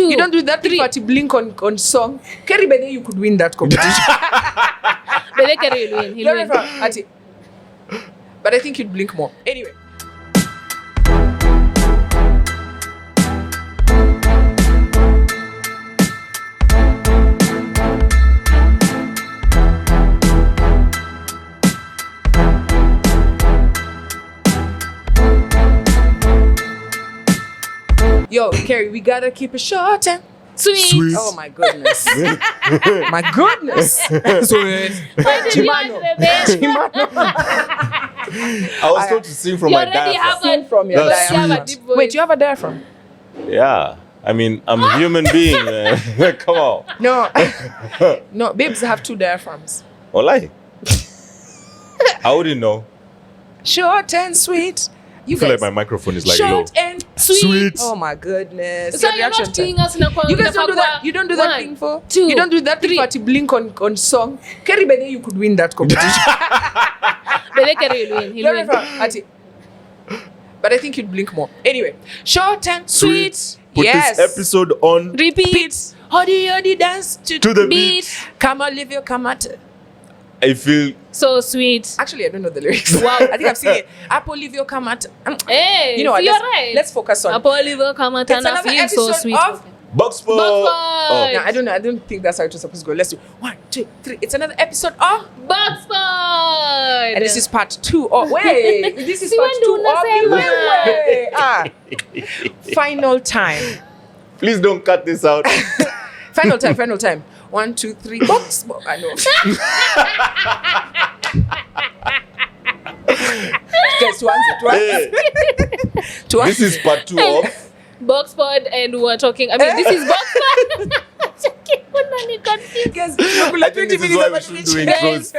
You don't do that thing to blink on song. Kerry Bede, you could win that competition. Bede Kerry will win. He'll win. But I think you'd blink more. Anyway. Yo, Kerry, we gotta keep it short and sweet. Oh my goodness. My goodness. Sweet. I was told to sing from my diaphragm. From your diaphragm. Wait, you have a diaphragm? Yeah. I mean, I'm a human being. Come on. No. No, babes have 2 diaphragms. Oh, lie. I wouldn't know. Short and sweet. I feel like my microphone is like short low. and sweet. Oh my goodness. So you're not doing us in a You guys don't do that. You don't do that thing for 2. You don't do that thing to blink on song. Kerry Bede, you could win that competition. Bede Kerry will win. He'll win. But I think you'd blink more. Anyway, short and sweet. Put this episode on repeat. Hodi dance to the beat. Come on, live your kamata. I feel so sweet. Actually, I don't know the lyrics. Wow. I think I've seen it. Apolivio Kamata. Hey, you know what? You're right. Let's focus on Apolivio Kamata. It's another feel episode so sweet. Of Boxpod. Oh. No, I don't know. I don't think that's how it's supposed to go. Let's do 1, 2, 3. It's another episode of Boxpod. And this is part 2. Oh, wait. This is part 2 of Final time. Please don't cut this out. Final time. 1, 2, 3. Box. I know. Guys, to answer. This is part 2 of Boxpod, and we're talking. I mean, this is Boxpod. Guys, I think this is why we should do intros.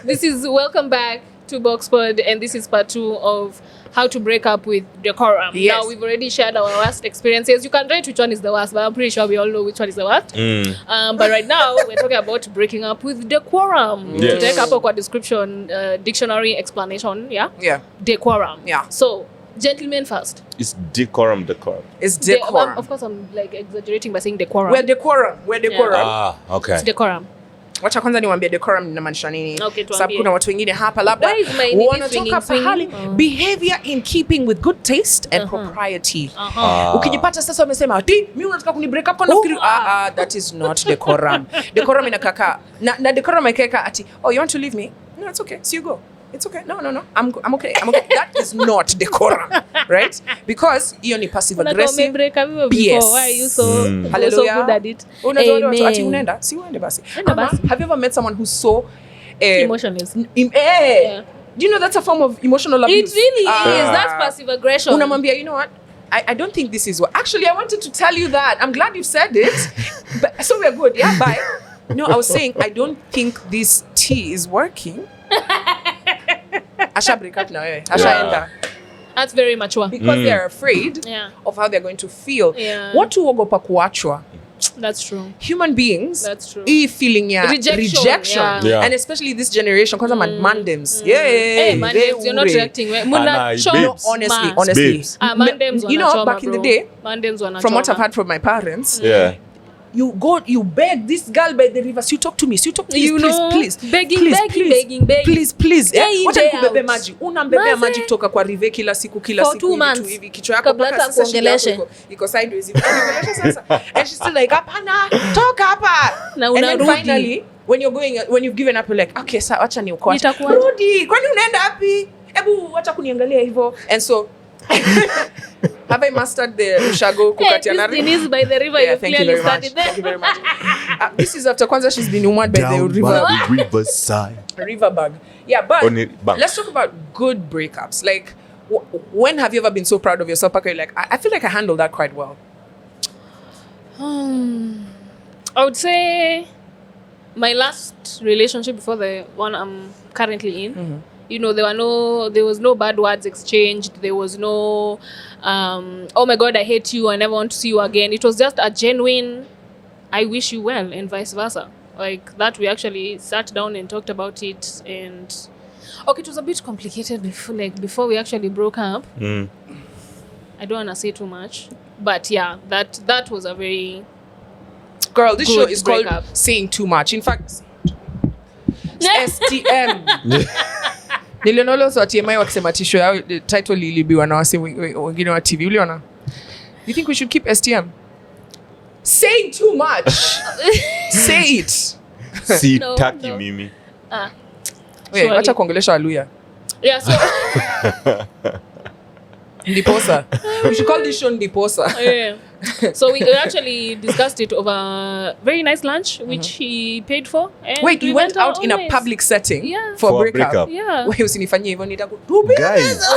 This is welcome back to Boxpod, and this is part 2 of how to break up with decorum. Yes. Now, we've already shared our worst experiences. You can rate which one is the worst, but I'm pretty sure we all know which one is the worst. But right now, we're talking about breaking up with decorum. Yes. Take up a description, dictionary explanation, yeah? Yeah. Decorum. Yeah. So, gentlemen first. It's decorum. It's decorum. Of course, I'm like exaggerating by saying decorum. We're decorum. Ah, okay. It's decorum. Wacha kwanza niwaambie decorum inamaanisha nini. Okay, sababu kuna watu wengine hapa labda Why is my name wanatoka pahali behavior in keeping with good taste and propriety. Ukijipata sasa umesema ati mimi unataka kuni break up kwa nafikiri that is not decorum. Decorum inakaka na decorum ikeka ati you want to leave me? No, it's okay. So you go. It's okay. No. I'm okay. That is not decorum, right? Because hiyo ni passive aggressive. Yes. Why are you so good at it? Ati unaenda? Si uende basi. Have you ever met someone who's so emotionless? Yeah. Do you know that's a form of emotional abuse? It really is. That's passive aggression. Unamwambia, you know what? I don't think this is what. Actually, I wanted to tell you that. I'm glad you said it. But, so we're good. Yeah, bye. No, I was saying I don't think this tea is working. Asha break up now. Asha enter. That's very mature. Because they're afraid of how they're going to feel. Watu wogopa kuachwa. That's true. Human beings. That's true. Feeling rejection. And especially this generation, because I'm at mandems. Hey, mandems, you're not reacting. Honestly. You know, back in the day, from what I've heard from my parents, you beg this girl by the river, you talk to me, please. Begging. Please. Wacha nikubebe maji. Unambebea maji kutoka kwa river kila siku hivi kichwa yako mpaka sasa iko sideways hivi. Sasa and she's still like hapana, toka hapa. And then finally when you've given up, you're like, okay, sasa acha niukoacha. Rudi, kwani unaenda wapi? Hebu acha kuniangalia hivyo. And so have I mastered the ushago kukatiana? This is by the river. You clearly started there. Thank you very much. This is after kwanza she's been umwad by the riverside. River bag. Yeah, but let's talk about good breakups. Like, when have you ever been so proud of yourself? You're like, I feel like I handled that quite well. I would say my last relationship before the one I'm currently in. You know, there was no bad words exchanged. There was no, oh my God, I hate you, I never want to see you again. It was just a genuine, I wish you well, and vice versa. Like that, we actually sat down and talked about it. And okay, it was a bit complicated before we actually broke up. I don't want to say too much. But yeah, that was a very Girl, this good show is called breakup. Saying Too Much. In fact, STM. Niliona also TMI wakisema tisho yao title ilibiwa na wase wengine wa TV. Uliona? You think we should keep STM? Saying too much. Say it. Si No, taki no. mimi. Wait, Surely. wacha kuongelesha Waluya. Yeah, so Ndiposa. We should call this show Ndiposa. yeah. So we actually discussed it over a very nice lunch, which he paid for. And Wait, we went out in a nice. public setting Yeah. for a For a breakup. breakup. Yeah. Wait, usinifanyie hivyo nitakutubi. Guys,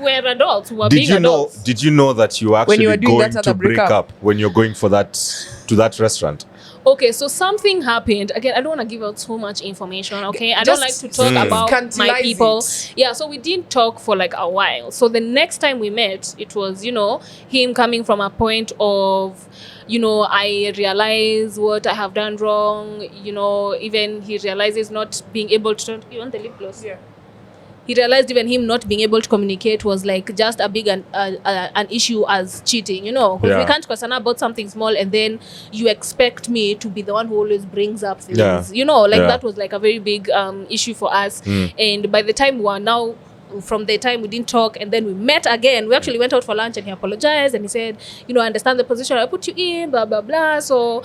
We're adults. We're did being you know? adults. Did you know that you are When you actually were doing going that to other break breakup? up when you're going for that to that restaurant? Okay, so something happened. Again, I don't want to give out so much information, okay? I don't like Just to talk about my scandalize people. it. Yeah, so we didn't talk for like a while. So the next time we met, it was, him coming from a point of, I realize what I have done wrong. Even he realizes not being able to... You want the lip gloss? Yeah. He realized even him not being able to communicate was like just a big an issue as cheating, because we Yeah. can't question about something small and then you expect me to be the one who always brings up things. Yeah. That was like a very big issue for us. And by the time we were now, from the time we didn't talk and then we met again, we actually went out for lunch and he apologized and he said, I understand the position I put you in, blah, blah, blah. So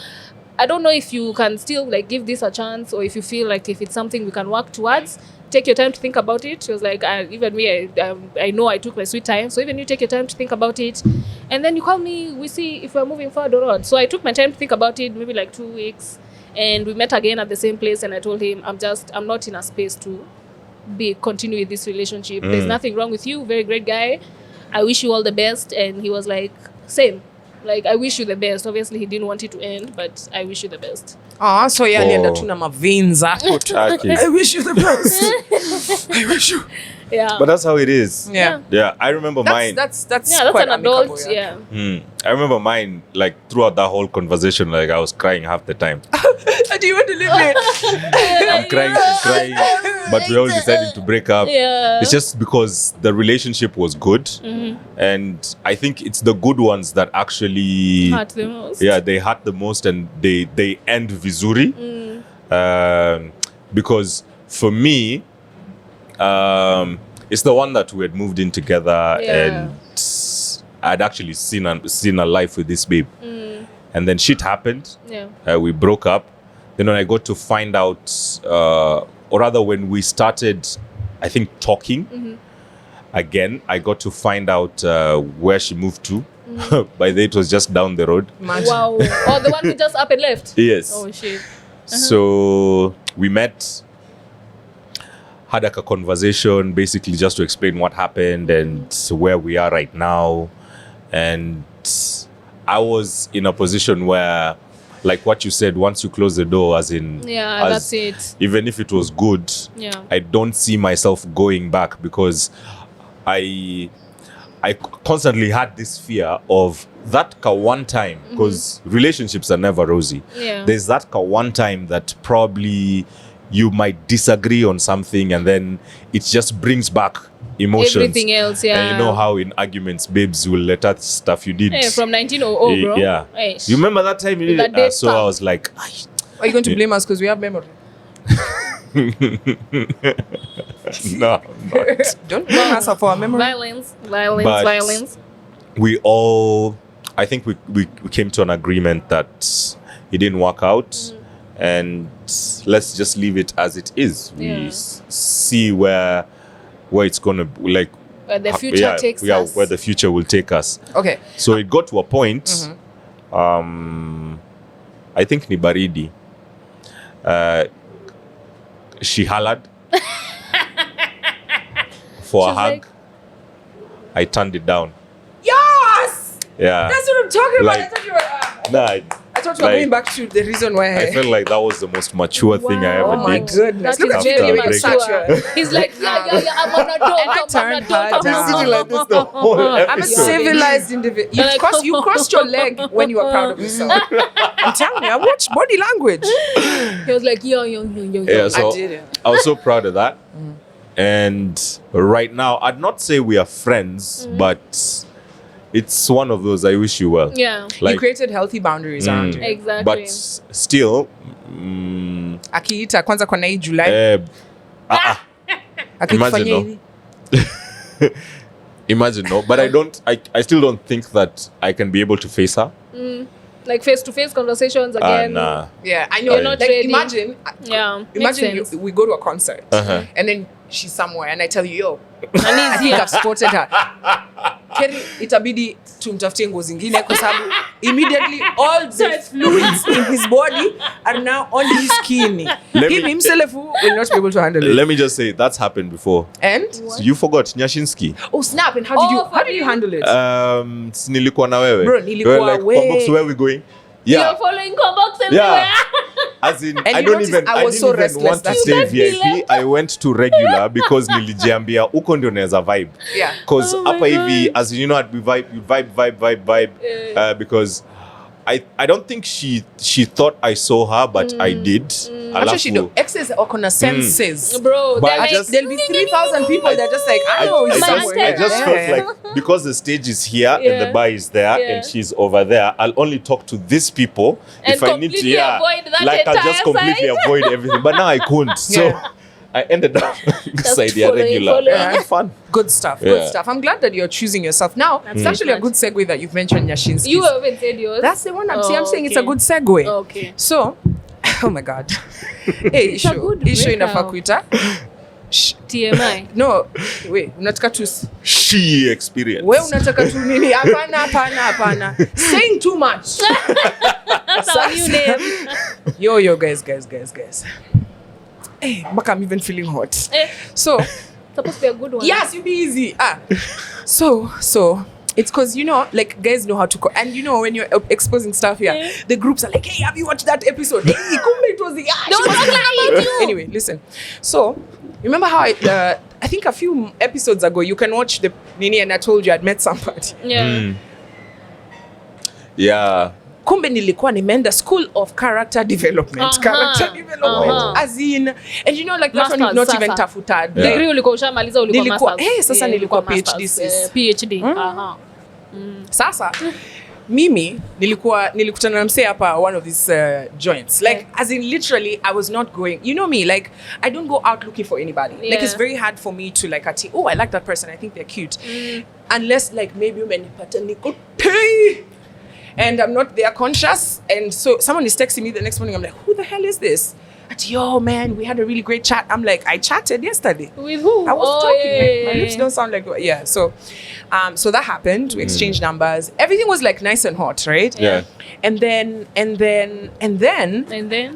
I don't know if you can still like give this a chance or if you feel like if it's something we can work towards. Take your time to think about it. She was like, even me, I know I took my sweet time. So even you take your time to think about it. And then you call me, we see if we're moving forward or not. So I took my time to think about it, maybe like 2 weeks. And we met again at the same place. And I told him, I'm not in a space to continue with this relationship. There's nothing wrong with you. Very great guy. I wish you all the best. And he was like, same. Like, I wish you the best. Obviously, he didn't want it to end, but I wish you the best. So yeah, alienda tu na mavein zako tu. Okay. I wish you the best. I wish you. Yeah. But that's how it is. Yeah. Yeah, I remember mine. That's That's quite an adult. amicable, Yeah. I remember mine, like throughout that whole conversation, like I was crying half the time. Do you want to live it? I'm crying, she's crying, but we all decided to break up. Yeah. It's just because the relationship was good, and I think it's the good ones that actually Hurt the most. yeah, they hurt the most, and they end vizuri. Because for me, it's the one that we had moved in together, Yeah. and I'd actually seen a life with this babe, and then shit happened. Yeah. We broke up. Then when I got to find out, or rather when we started, I think, talking again, I got to find out where she moved to. By then it was just down the road. Imagine. Wow. Oh, the one who just up and left? Yes. Oh, shit. So we met, had like a conversation, basically just to explain what happened and where we are right now. And I was in a position where, like what you said, once you close the door, as in, Yeah, that's it. even if it was good, Yeah. I don't see myself going back, because I constantly had this fear of that one time, because relationships are never rosy. Yeah. There's that one time that probably you might disagree on something, and then it just brings back emotions. Everything else, yeah. And you know how in arguments, babes will let out stuff you did. Hey, from 1900, bro. Yeah. Hey. You remember that time you did That it? day So I was like, Are you going to blame us because we have memory? no. Don't blame us for our memory. Violence. But- We all, I think we came to an agreement that it didn't work out, and let's just leave it as it is. We Yeah. see where it's gonna like. Where the future takes us. Where the future will take us. Okay. So it got to a point. I think ni baridi. She hollered for a She's hug. like- I turned it down. Yes! Yeah. That's what I'm talking about. I Like- thought you were. Nah, I thought you were like- going back to the reason why. I felt like that was the most mature thing I Oh ever my did. goodness. That Look is at you very After a mature. breakup. He's like, yeah, I'm on a And I dog, turned her down. Sitting like this the whole I'm a episode. civilized individual. You crossed your leg when you were proud of yourself. I'm telling you, I watched body language. He was like, yo. Yeah, so I did it. I was so proud of that. And right now, I'd not say we are friends, but it's one of those. I wish you well. Yeah. You created healthy boundaries around you. Exactly. But still, Akiita kwanza kwa na hii July. Imagine no. Imagine no. But I still don't think that I can be able to face her. Like face-to-face conversations again. Yeah, I know. You're not ready. Imagine we go to a concert and then she's somewhere and I tell you, yo, I think I've spotted her. Keri, itabidi tumtafutie nguo zingine kwa sababu immediately all the fluids in his body are now on his skin. Him himself will not be able to handle it. Let me just say, that's happened before. And? So you forgot Nyashinsky. Oh, snap. And how did you handle it? Nilikuwa na wewe. Bro, nilikuwa like, where are we going? Yeah. You're following Combox everywhere. Yeah. As in, and I didn't even want to stay VIP. I went to regular because nilijiambia uko ndio naweza vibe. Yeah. Because hapa hivi, as you know, you vibe. Because I don't think she thought I saw her, but I did. Actually, she do. Exes are gonna senses. Bro, but there'll be 3,000 people that are just like, I know he's somewhere. I just felt like because the stage is here and the bar is there and she's over there, I'll only talk to these people and if I need to. Yeah, avoid that like I'll just completely avoid everything. But now I couldn't. So I ended up this idea regular. Yeah. Fun. Good stuff. I'm glad that you're choosing yourself. Now, it's actually a good segue that you've mentioned Nyashinsky. You haven't said yours. That's the one I'm saying it's a good segue. Okay. So, oh my God. Hey, issue inafaa kuita. TMI. No, wait, unataka tu she experience. Wewe unataka tu nini? Hapana. Saying too much. That's our new name. Yo, guys. Hey, Maka, I'm even feeling hot. So, supposed to be a good one. Yes, you'll be easy. So it's because, you know, like guys know how to and you know when you're exposing stuff here, the groups are like, hey, have you watched that episode? Hey, kumbe it was the Anyway, listen. So, remember how I think a few episodes ago you can watch the Nini and I told you I'd met somebody. Yeah. Yeah. Kumbe nilikuwa nimeenda School of Character Development. As in, and you know, like that one is not even tafuta. Degree ulikuwa ushamaliza, ulikuwa masters. Sasa nilikuwa PhD. Sasa mimi nilikutana na msee hapa one of these joints. Like as in literally I was not going. You know me, like I don't go out looking for anybody. Like it's very hard for me to like I like that person, I think they're cute. Unless like maybe umenipata nikote. And I'm not there conscious. And so someone is texting me the next morning. I'm like, who the hell is this? Yo, man, we had a really great chat. I'm like, I chatted yesterday. With who? I was talking. My lips don't sound like... Yeah, so that happened. We exchanged numbers. Everything was like nice and hot, right? Yeah. And then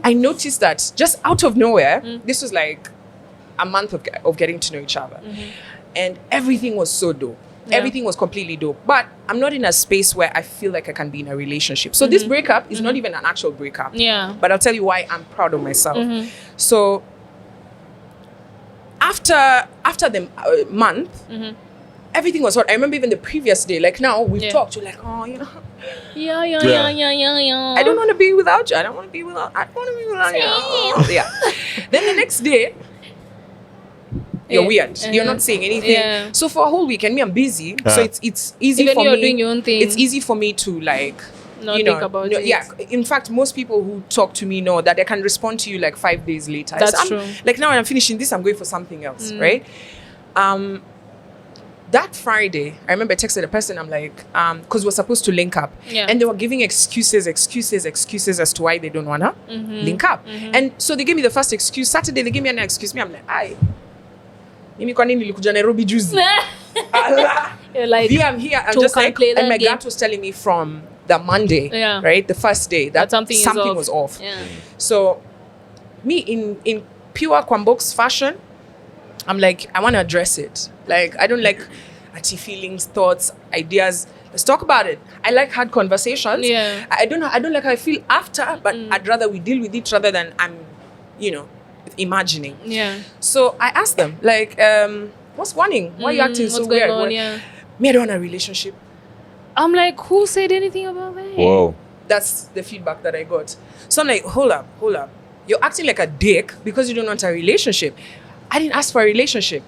I noticed that just out of nowhere, this was like a month of getting to know each other. And everything was so dope. Yeah. Everything was completely dope. But I'm not in a space where I feel like I can be in a relationship. So this breakup is not even an actual breakup. Yeah. But I'll tell you why I'm proud of myself. So after the month, everything was hot. I remember even the previous day, like now we've talked, you're like, oh, you know. Yeah. I don't want to be without you. I don't want to be without you. Yeah. Then the next day, you're weird. You're not saying anything. Yeah. So for a whole weekend, I'm busy. So it's easy even for you're me. Doing your own thing. It's easy for me to like, not think about it. Yeah. In fact, most people who talk to me know that I can respond to you like 5 days later. That's true. Like now when I'm finishing this, I'm going for something else, right? That Friday, I remember I texted a person, I'm like, because we're supposed to link up. Yeah. And they were giving excuses as to why they don't want to link up. And so they gave me the first excuse. Saturday, they gave me an excuse. I'm like, mimi kwa nini nilikuja Nairobi juzi? You're like, I'm here. I'm just like, and my gut was telling me from the Monday, right? The first day, that something was off. Yeah. So, me in pure Kwambox fashion, I'm like, I want to address it. Like, I don't like anti feelings, thoughts, ideas. Let's talk about it. I like hard conversations. Yeah. I don't like how I feel after, but I'd rather we deal with it rather than I'm, imagining. Yeah. So I asked them, like, what's warning? Why are you acting so weird? Me, I don't want a relationship. I'm like, who said anything about that? Whoa. That's the feedback that I got. So I'm like, hold up. You're acting like a dick because you don't want a relationship. I didn't ask for a relationship.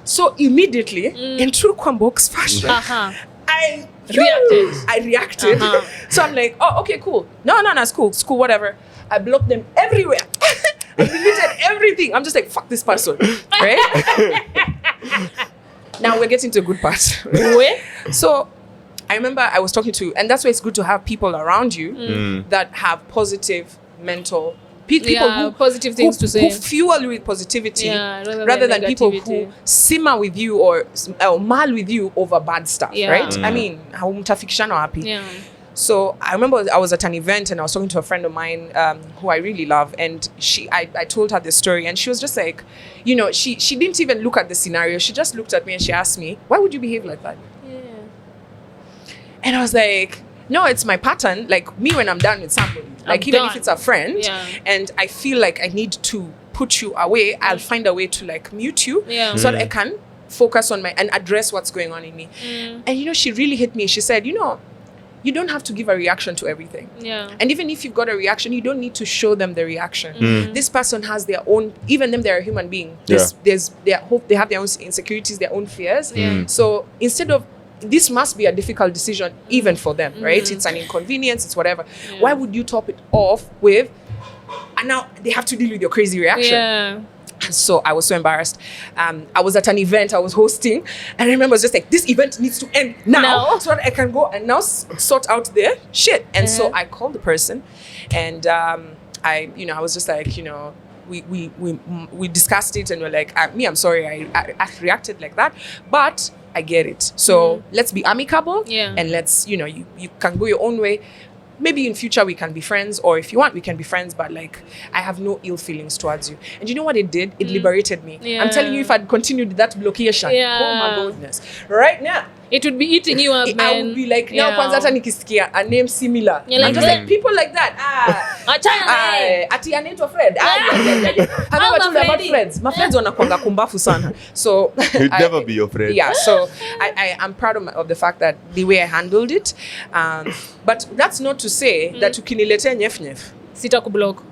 So immediately, in true Kwambox fashion, I I reacted. So I'm like, oh, okay, cool. No, it's cool, whatever. I blocked them everywhere. I deleted everything. I'm just like, fuck this person, right? Now we're getting to a good part. So I remember I was talking to, and that's why it's good to have people around you that have positive mental people who positive things to say, who fuel you with positivity rather than people who simmer with you or mal with you over bad stuff, right? I mean, haumtafikishana happy. So I remember I was at an event and I was talking to a friend of mine who I really love, and I told her the story, and she was just like, you know, she didn't even look at the scenario. She just looked at me and she asked me, why would you behave like that? And I was like, no, it's my pattern. Like me when I'm done with somebody, like even if it's a friend and I feel like I need to put you away, I'll find a way to like mute you so that I can focus on and address what's going on in me. And you know, she really hit me. She said, you know, you don't have to give a reaction to everything. And even if you've got a reaction, you don't need to show them the reaction. This person has their own, even them, they're a human being. There's their hope, they have their own insecurities, their own fears. So instead of, this must be a difficult decision even for them, right? It's an inconvenience, it's whatever. Why would you top it off with, and now they have to deal with your crazy reaction? So I was so embarrassed. I was at an event I was hosting, and I remember I was just like, this event needs to end now so that I can go and now sort out their shit. And so I called the person, and I was just like, you know, we discussed it, and we're like, I'm sorry I reacted like that, but I get it. So let's be amicable, and let's, you know, you can go your own way. Maybe in future we can be friends, or if you want we can be friends, but like I have no ill feelings towards you. And you know what it did? It liberated me. I'm telling you, if I'd continued that blockation, oh my goodness, right now it would be eating you up, man. I would be like, now kwanza hata nikisikia a name similar, I'm just like, people like that, ati anaitwa Fred, about friends. My friends wanakuanga kumbafu sana, so you'd never be your friend. So I'm proud of the fact that the way I handled it, but that's not to say that ukiniletea nyef sitakublock.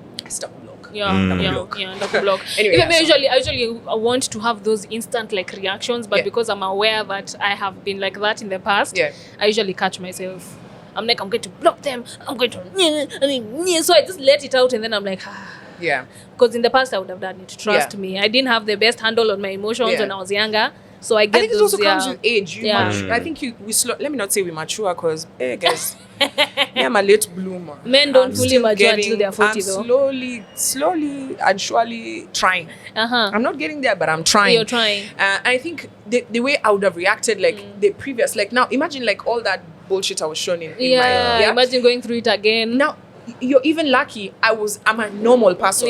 Block. Anyway, I usually want to have those instant like reactions, but because I'm aware that I have been like that in the past, I usually catch myself. I'm like, I'm going to block them. I'm going to, so I just let it out, and then I'm like, because in the past I would have done it. Trust me, I didn't have the best handle on my emotions when I was younger. So I think those, it also comes with age. I think let me not say we mature, because guys, I'm a late bloomer. Men don't fully mature until they're 40 though. Slowly and surely trying. I'm not getting there, but I'm trying. You're trying. I think the way I would have reacted, like the previous, like now, imagine like all that bullshit I was shown in my imagine going through it again. Now, you're even lucky I'm a normal person.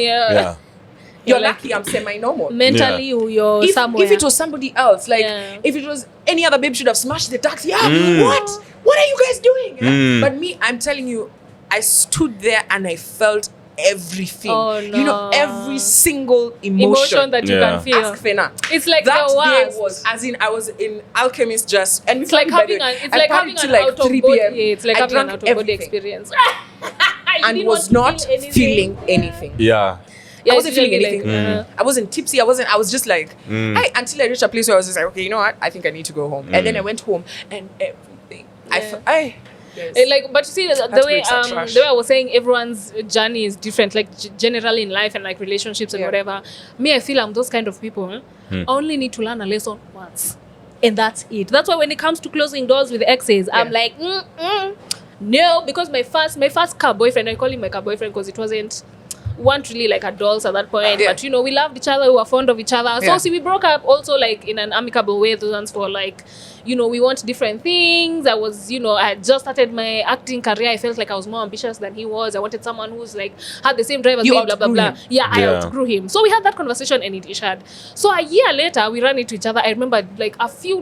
You're lucky I'm semi-normal. Mentally, you're somewhere. If it was somebody else, like if it was any other babe, should have smashed the taxi. What are you guys doing? But me, I'm telling you, I stood there and I felt everything. You know, every single emotion that you can feel. Ask Fena. It's like that the worst. day was, as in, I was in Alchemist just, and it's like having an out of body. It's like having an out of body experience. And was not feeling anything. I wasn't feeling anything. I wasn't tipsy. I was just like, until I reached a place where I was just like, okay, you know what? I think I need to go home. And then I went home, and everything. But see, the way I was saying, everyone's journey is different, like generally in life and like relationships and whatever. Me, I feel I'm those kind of people. I only need to learn a lesson once, and that's it. That's why when it comes to closing doors with exes, I'm like, no, because my first car boyfriend, I call him my car boyfriend because it weren't really like adults at that point, but you know, we loved each other, we were fond of each other. So see, we broke up also like in an amicable way. Those ones for like, you know, we want different things. I was, you know, I had just started my acting career. I felt like I was more ambitious than he was. I wanted someone who's like had the same drive as me, blah blah blah. I outgrew him. So we had that conversation, and it had. So a year later, we ran into each other. I remember like a few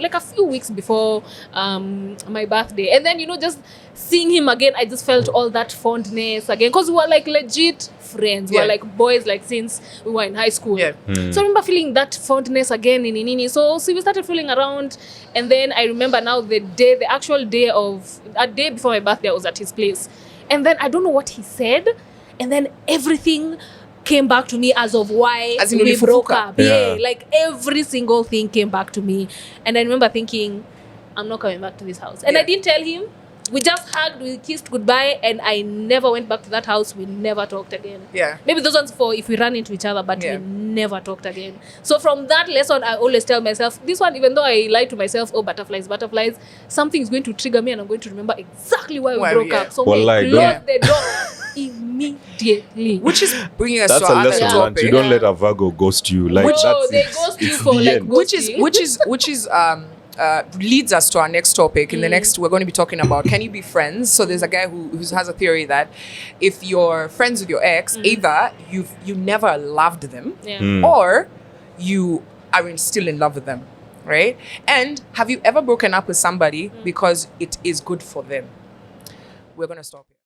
weeks before my birthday, and then, you know, just seeing him again, I just felt all that fondness again, because we were like legit friends. We were like boys, like since we were in high school. So I remember feeling that fondness again in Nini. So we started fooling around, and then I remember now the actual day before my birthday, I was at his place, and then I don't know what he said, and then everything came back to me as of why we broke up. Like every single thing came back to me, and I remember thinking, I'm not coming back to this house. And Yeah. I didn't tell him. We just hugged, we kissed goodbye, and I never went back to that house. We never talked again. Yeah. Maybe those ones for if we run into each other, but Yeah. we never talked again. So from that lesson, I always tell myself, this one, even though I lie to myself, oh, butterflies, something is going to trigger me and I'm going to remember exactly why we Why, broke yeah. up. So Wallahi, we don't- close the door immediately. Which is bringing us That's to a another lesson learned. topic. You don't let a Virgo ghost you. Like Bro, that's they it. ghost you It's for the like end. which is leads us to our next topic. In the next, we're going to be talking about, can you be friends? So there's a guy who has a theory that if you're friends with your ex, either you never loved them, Yeah. or you are still in love with them, right? And have you ever broken up with somebody because it is good for them? We're going to stop here.